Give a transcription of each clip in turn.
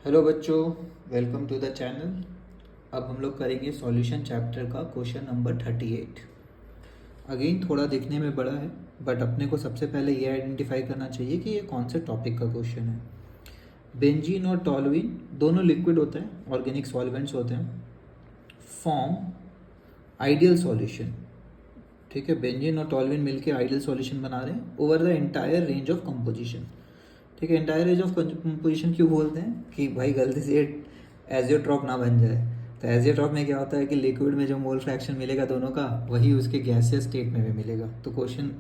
Hello बच्चों, welcome to the channel. अब हम लोग करेंगे सॉल्यूशन चैप्टर का क्वेश्चन नंबर 38। अगेन थोड़ा दिखने में बड़ा है, बट अपने को सबसे पहले ये आइडेंटिफाई करना चाहिए कि ये कौन से टॉपिक का क्वेश्चन है। बेंजीन और टॉलुइन दोनों लिक्विड होते हैं, ऑर्गेनिक सॉल्वेंट्स होते हैं। फॉर्म आइडियल सॉल्यूशन, ठीक है। बेंजीन और टॉलुइन मिलके आइडियल सॉल्यूशन बना रहे हैं over the entire range of composition, ठीक है। एंटायर रेंज ऑफ कंपोजिशन क्यों बोलते हैं कि भाई गलती से एजियोट्रॉप ना बन जाए। तो एजियोट्रॉप में क्या होता है कि लिक्विड में जो मोल फ्रैक्शन मिलेगा दोनों का, वही उसके गैसियस स्टेट में भी मिलेगा, तो क्वेश्चन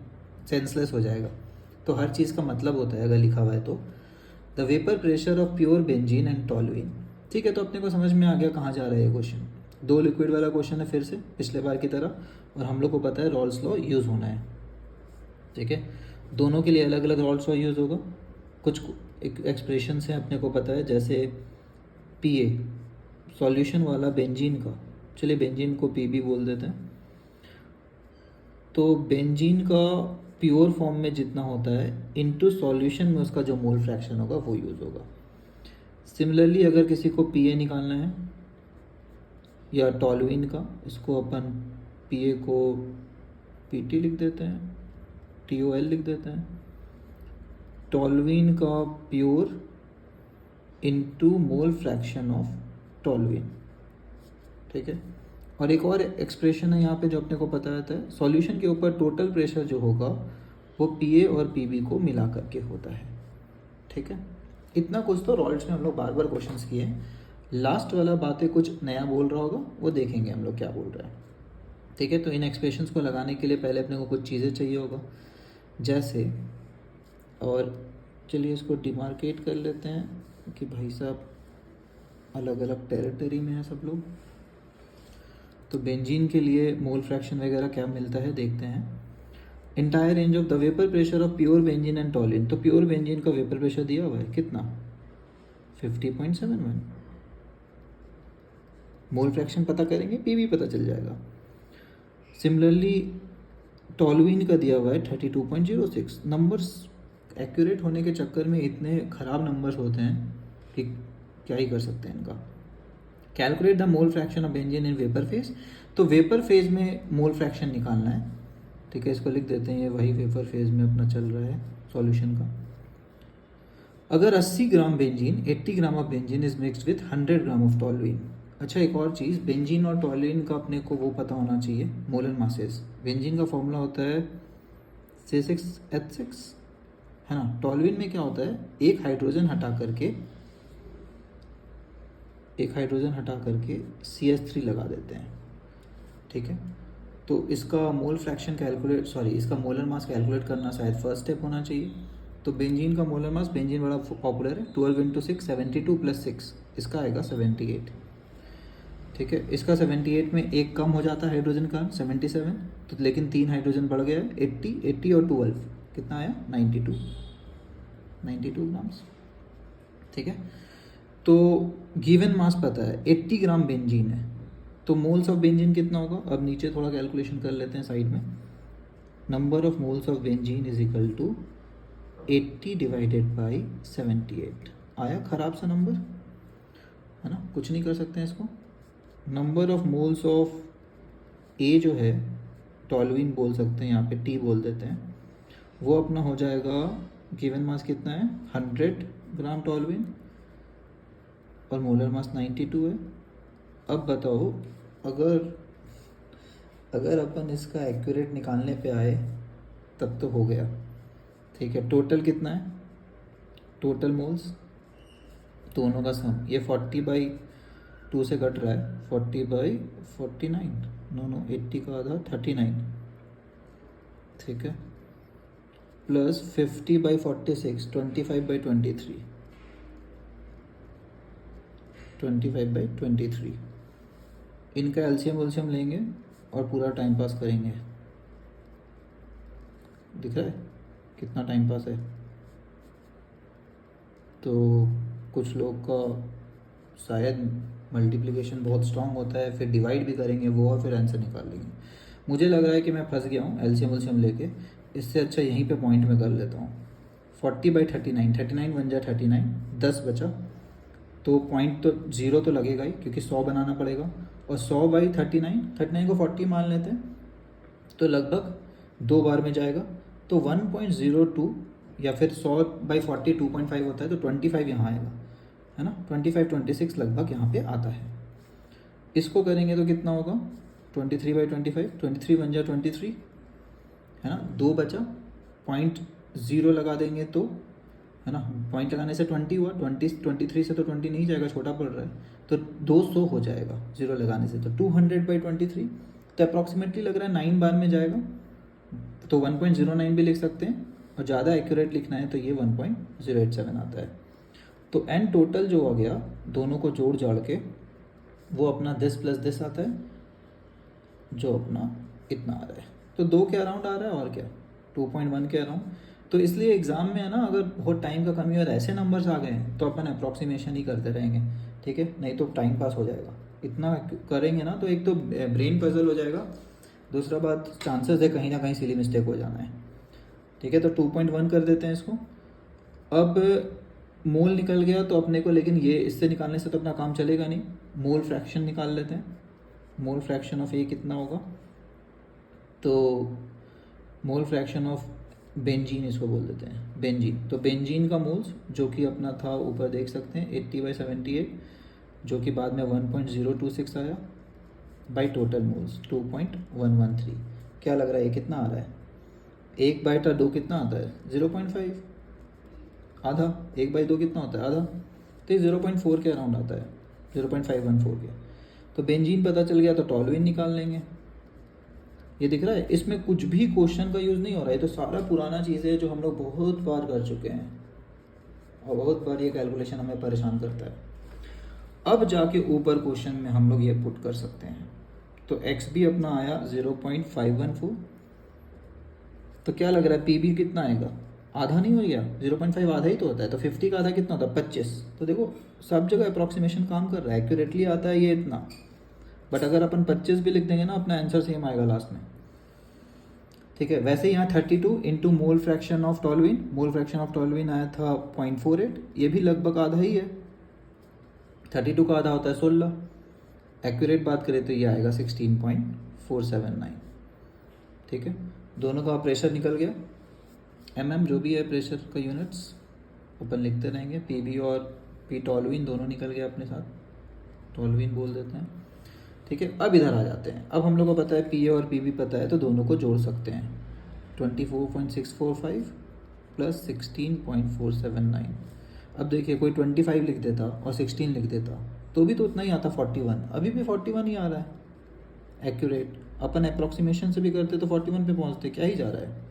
सेंसलेस हो जाएगा। तो हर चीज़ का मतलब होता है अगर लिखा हुआ है तो। The vapour pressure of pure benzene and toluene, ठीक है। तो अपने को समझ में आ गया कहाँ जा रहा है ये क्वेश्चन। दो लिक्विड वाला क्वेश्चन है फिर से पिछले बार की तरह, और हम लोग को पता है रॉल्स लॉ यूज़ होना है, ठीक है। दोनों के लिए अलग अलग रॉल्स लॉ यूज़ होगा। कुछ एक्सप्रेशंस हैं अपने को पता है, जैसे पी ए सॉल्यूशन वाला बेंजीन का, चलिए बेंजीन को पी बी बोल देते हैं। तो बेंजीन का प्योर फॉर्म में जितना होता है इनटू सॉल्यूशन में उसका जो मोल फ्रैक्शन होगा वो यूज़ होगा। सिमिलरली अगर किसी को पी ए निकालना है या टॉलुइन का, इसको अपन पी ए को पी टी लिख देते हैं, टी ओ एल लिख देते हैं। टॉलुइन का pure into mole fraction of toluene, ठीक है। और एक और एक्सप्रेशन है यहाँ पे जो अपने को पता रहता है, सॉल्यूशन के ऊपर टोटल प्रेशर जो होगा वो पी ए और पी बी को मिला करके होता है, ठीक है। इतना कुछ तो रॉल्स में हम लोग बार बार क्वेश्चंस किए हैं। लास्ट वाला बातें कुछ नया बोल रहा होगा, वो देखेंगे हम लोग क्या बोल रहा है, ठीक है। तो इन एक्सप्रेशंस को लगाने के लिए पहले अपने को कुछ चीज़ें चाहिए होगा, जैसे, और चलिए इसको डिमार्केट कर लेते हैं कि भाई साहब अलग अलग टेरिटरी में है सब लोग। तो बेंजीन के लिए मोल फ्रैक्शन वगैरह क्या मिलता है देखते हैं। Entire range of the vapour pressure of pure benzene and टॉलिन, तो प्योर बेंजीन का वेपर प्रेशर दिया हुआ है कितना, 50.71। मोल फ्रैक्शन पता करेंगे, पी भी पता चल जाएगा। सिमिलरली टॉलुइन का दिया हुआ है 32.06। नंबर्स एक्यूरेट होने के चक्कर में इतने ख़राब नंबर्स होते हैं कि क्या ही कर सकते हैं इनका। Calculate the mole fraction of benzene in vapour phase, तो वेपर फेज में मोल फ्रैक्शन निकालना है, ठीक है। इसको लिख देते हैं, ये वही वेपर फेज में अपना चल रहा है सॉल्यूशन का। अगर 80 gram benzene 80 gram of benzene is mixed with 100 gram of toluene. अच्छा, एक और चीज़, बेंजीन और टॉलुइन का अपने को वो पता होना चाहिए, मोलर मासेस। बेंजीन का फॉर्मूला होता है C6H6, है ना। टॉलुइन में क्या होता है, एक हाइड्रोजन हटा करके CH3 लगा देते हैं, ठीक है। तो इसका मोल फ्रैक्शन इसका मोलर मास कैलकुलेट करना शायद फर्स्ट स्टेप होना चाहिए। तो बेंजीन का मोलर मास, बेंजीन बड़ा पॉपुलर है, 12 × 6 72 + 6, इसका आएगा 78, ठीक है। इसका 78 में एक कम हो जाता है हाइड्रोजन का 77, तो लेकिन 3 हाइड्रोजन बढ़ गया है 80 और 12 कितना आया 92 ग्राम्स, ठीक है। तो गिवन मास पता है 80 ग्राम बेंजीन है, तो मोल्स ऑफ बेंजीन कितना होगा। अब नीचे थोड़ा कैलकुलेशन कर लेते हैं साइड में। Number of moles of benzene is equal to 80 divided by 78। आया खराब सा नंबर, है ना, कुछ नहीं कर सकते हैं इसको। नंबर ऑफ मोल्स ऑफ ए जो है, टॉलुइन बोल सकते हैं, यहाँ पे टी बोल देते हैं, वो अपना हो जाएगा, गिवन मास कितना है 100 ग्राम टॉलुइन और मोलर मास 92 है। अब बताओ, अगर अपन इसका एक्यूरेट निकालने पे आए तब तो हो गया, ठीक है। टोटल कितना है, टोटल मोल्स दोनों का सम, ये 40/2 से कट रहा है, 40/49, नो 80 का आधा 39, ठीक है, प्लस 50/46 25/23, 25/23। इनका एलसीएम लेंगे और पूरा टाइम पास करेंगे। दिख रहा है कितना टाइम पास है। तो कुछ लोग का शायद मल्टीप्लिकेशन बहुत स्ट्रांग होता है, फिर डिवाइड भी करेंगे वो और फिर आंसर निकाल लेंगे। मुझे लग रहा है कि मैं फंस गया हूँ एलसीएम लेके, इससे अच्छा यहीं पे पॉइंट में कर लेता हूँ। 40/39, 39 बन जाए 39, 10 बचा, तो पॉइंट तो 0 तो लगेगा ही, क्योंकि 100 बनाना पड़ेगा। और 100 बाई 39 को 40 मान लेते हैं, तो लगभग 2 बार में जाएगा। तो 1.02 या फिर 100 बाई 40 2.5 होता है, तो 25 यहाँ आएगा, है ना। 26 लगभग यहाँ पे आता है। इसको करेंगे तो कितना होगा, 23 बाई 25, 23 बन जाए 23, है ना। 2 बचा, 0.0 लगा देंगे तो, है ना, पॉइंट लगाने से 20 हुआ, 23 से तो 20 नहीं जाएगा, छोटा पड़ रहा है, तो 200 हो जाएगा 0 लगाने से। तो 200 बाई 23, तो अप्रॉक्सीमेटली लग रहा है 9 बार में जाएगा, तो 1.09 भी लिख सकते हैं। और ज़्यादा एक्यूरेट लिखना है तो ये 1.087 आता है। तो एन टोटल जो हो गया दोनों को जोड़ जाड़ के, वो अपना दिस प्लस दिस आता है, जो अपना इतना आ रहा है। तो 2 के अराउंड आ रहा है, और क्या 2.1 के अराउंड। तो इसलिए एग्ज़ाम में है ना, अगर बहुत टाइम का कमी और ऐसे नंबर्स आ गए हैं तो अपन अप्रॉक्सीमेशन ही करते रहेंगे, ठीक है, नहीं तो टाइम पास हो जाएगा। इतना करेंगे ना तो एक तो ब्रेन पजल हो जाएगा, दूसरा बात चांसेस है कहीं ना कहीं सिली मिस्टेक हो जाना है, ठीक है। तो 2.1 कर देते हैं इसको। अब मोल निकल गया तो अपने को, लेकिन ये इससे निकालने से तो अपना काम चलेगा नहीं, मोल फ्रैक्शन निकाल लेते हैं। मोल फ्रैक्शन ऑफ ए कितना होगा, तो मोल फ्रैक्शन ऑफ बेंजीन इसको बोल देते हैं, बेंजीन। तो बेंजीन का मोल्स जो कि अपना था ऊपर देख सकते हैं 80/78, जो कि बाद में 1.026 आया, बाई टोटल मोल्स 2.113। क्या लग रहा है ये कितना आ रहा है, 1/2 कितना आता है 0.5, आधा। 1/2 कितना होता है, आधा। तो ये 0.4 के अराउंड आता है, 0.514 के। तो बेंजीन पता चल गया, तो टॉलुइन निकाल लेंगे। ये दिख रहा है, इसमें कुछ भी क्वेश्चन का यूज़ नहीं हो रहा है, तो सारा पुराना चीज़ है जो हम लोग बहुत बार कर चुके हैं, और बहुत बार ये कैलकुलेशन हमें परेशान करता है। अब जाके ऊपर क्वेश्चन में हम लोग ये पुट कर सकते हैं। तो एक्स भी अपना आया 0.514, तो क्या लग रहा है पी बी कितना आएगा, आधा नहीं हो गया, 0.5 आधा ही तो होता है, तो 50 का आधा कितना होता है 25। तो देखो सब जगह अप्रॉक्सीमेशन काम कर रहा है, एक्यूरेटली आता है ये इतना, बट अगर अपन 25 भी लिख देंगे ना, अपना आंसर सेम आएगा लास्ट में, ठीक है। वैसे यहाँ 32 into mole fraction of toluene, mole fraction of toluene आया था 0.48, ये भी लगभग आधा ही है। 32 का आधा होता है 16, एक्यूरेट बात करें तो ये आएगा 16.479, ठीक है। दोनों का प्रेशर निकल गया, mm जो भी है प्रेशर का यूनिट्स अपन लिखते रहेंगे। पी और पी टॉलुइन दोनों निकल गया अपने साथ, टॉलुइन बोल देते हैं, ठीक है। अब इधर आ जाते हैं। अब हम लोग को पता है पी और पी भी पता है, तो दोनों को जोड़ सकते हैं। 24.645 प्लस 16.479। अब देखिए कोई 25 लिख देता और 16 लिख देता तो भी तो उतना ही आता 41, अभी भी 41 ही आ रहा है एक्यूरेट। अपन अप्रॉक्सीमेशन से भी करते तो 41 पे पहुंचते, क्या ही जा रहा है,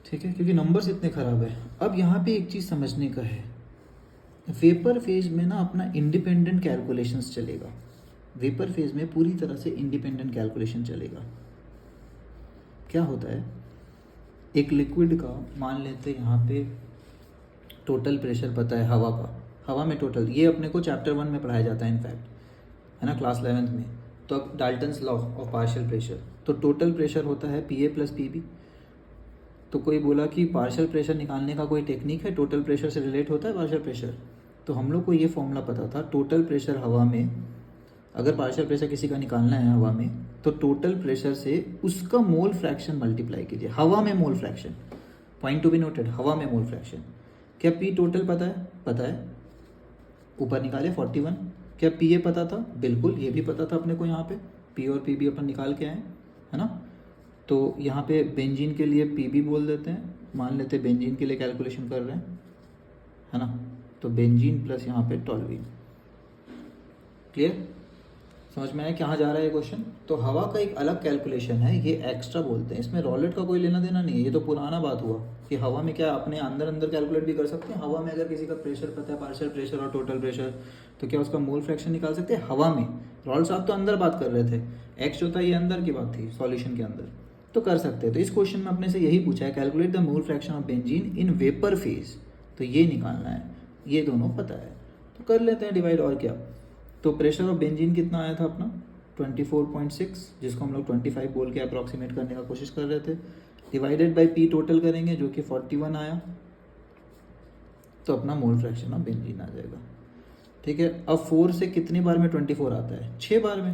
ठीक है, क्योंकि नंबर्स इतने ख़राब है। अब यहाँ पे एक चीज़ समझने का है, वेपर फेज में ना अपना इंडिपेंडेंट कैलकुलेशंस चलेगा। वेपर फेज में पूरी तरह से इंडिपेंडेंट कैलकुलेशन चलेगा। क्या होता है, एक लिक्विड का मान लेते हैं यहाँ पे टोटल प्रेशर पता है हवा का, हवा में टोटल, ये अपने को चैप्टर 1 में पढ़ाया जाता है इनफैक्ट, है ना, क्लास 11th में। तो अब Dalton's law of partial pressure, तो टोटल प्रेशर होता है P A plus P B. तो कोई बोला कि पार्शियल प्रेशर निकालने का कोई टेक्निक है, टोटल प्रेशर से रिलेट होता है पार्शियल प्रेशर। तो हम लोग को ये फॉर्मूला पता था, टोटल प्रेशर हवा में, अगर पार्शियल प्रेशर किसी का निकालना है हवा में, तो टोटल प्रेशर से उसका मोल फ्रैक्शन मल्टीप्लाई कीजिए। हवा में mole fraction, point to be noted, हवा में मोल फ्रैक्शन। क्या पी टोटल पता है, पता है, ऊपर निकाले 41। क्या पी ए पता था, बिल्कुल, ये भी पता था अपने को। यहाँ पे पी और पी बी अपन निकाल के आए, है ना। तो यहाँ पे बेंजीन के लिए पी बी बोल देते हैं, मान लेते हैं बेंजीन के लिए कैलकुलेशन कर रहे हैं, है ना। तो बेंजीन प्लस यहाँ पे टॉलुइन, क्लियर, समझ में आया कहाँ जा रहा है ये क्वेश्चन। तो हवा का एक अलग कैलकुलेशन है, ये एक्स्ट्रा बोलते हैं, इसमें रॉलेट का कोई लेना देना नहीं है। ये तो पुराना बात हुआ कि हवा में क्या अपने अंदर कैलकुलेट भी कर सकते हैं। हवा में अगर किसी का प्रेशर पता है, पार्शियल प्रेशर और टोटल प्रेशर, तो क्या उसका मोल फ्रैक्शन निकाल सकते हैं हवा में। रॉल साहब तो अंदर बात कर रहे थे, एक्स जो था ये अंदर की बात थी, सॉल्यूशन के अंदर, तो कर सकते हैं। तो इस क्वेश्चन में अपने से यही पूछा है, calculate the mole fraction of benzene in vapour phase, तो ये निकालना है, ये दोनों पता है तो कर लेते हैं डिवाइड, और क्या। तो प्रेशर ऑफ बेंजीन कितना आया था अपना 24.6, जिसको हम लोग 25 बोल के अप्रॉक्सीमेट करने का कोशिश कर रहे थे, डिवाइडेड बाय पी टोटल करेंगे जो कि 41 आया, तो अपना मोल फ्रैक्शन ऑफ बेंजीन आ जाएगा। ठीक है, अब 4 से कितनी बार में 24 आता है? 6 बार में,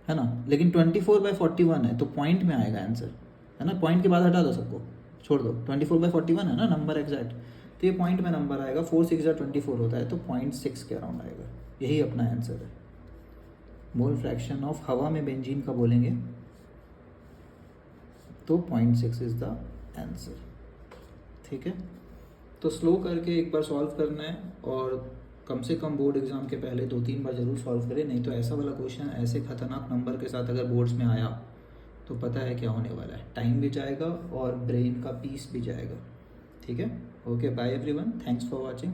है ना। लेकिन 24/41 है, तो पॉइंट में आएगा आंसर, है ना। पॉइंट के बाद हटा दो सबको, छोड़ दो। 24/41 है ना नंबर एग्जैक्ट, तो ये पॉइंट में नंबर आएगा। 4 6 24 होता है, तो 0.6 के अराउंड आएगा। यही अपना आंसर है। मोल फ्रैक्शन ऑफ हवा में बेंजीन का बोलेंगे तो 0.6 इज द आंसर। ठीक है, तो स्लो करके एक बार सॉल्व करना है, और कम से कम बोर्ड एग्जाम के पहले 2-3 बार जरूर सॉल्व करें, नहीं तो ऐसा वाला क्वेश्चन ऐसे खतरनाक नंबर के साथ अगर बोर्ड्स में आया तो पता है क्या होने वाला है। टाइम भी जाएगा और ब्रेन का पीस भी जाएगा। ठीक है, okay, bye everyone, thanks for watching.